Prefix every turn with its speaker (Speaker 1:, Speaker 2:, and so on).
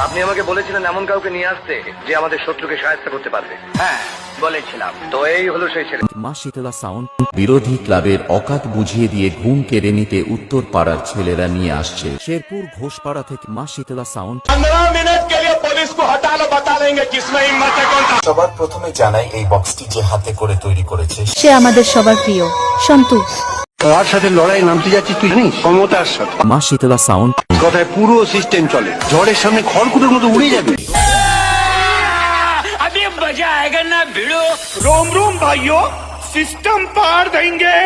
Speaker 1: আপনি আমাকে বলেছিলেন এমন কাউকে নিয়ে আসতে যে আমাদের শত্রুকে সাহায্য করতে পারবে।
Speaker 2: হ্যাঁ বলেছিলাম।
Speaker 1: তো এই হলো সেই ছেলে।
Speaker 3: মা শীতলা সাউন্ড বিরোধী ক্লাবের অকাত বুঝিয়ে দিয়ে ঘুম কেড়ে নিতে উত্তর পাড়ার ছেলেরা নিয়ে আসছে শেরপুর ঘোষপাড়া থেকে মা শীতলা সাউন্ড।
Speaker 4: 15 मिनट के लिए पुलिस को हटा लो, बता देंगे किसमें हिम्मत है कौन।
Speaker 5: সবার প্রথমে জানাই এই বক্সটি যে হাতে করে তৈরি করেছে
Speaker 6: সে আমাদের সবার প্রিয় সন্তু।
Speaker 7: তার সাথে লড়াই নামতে যাচ্ছিস তুই জানিস? ক্ষমতার সাথে
Speaker 3: মা শীতলা সাউন্ড
Speaker 7: কথায় পুরো সিস্টেম চলে, ঝড়ের সামনে খড়কুটোর মতো উড়ে যাবে।
Speaker 2: अभी मजा आएगा ना भिड़ो।
Speaker 4: रोम रोम भाइयों, सिस्टम पार देंगे।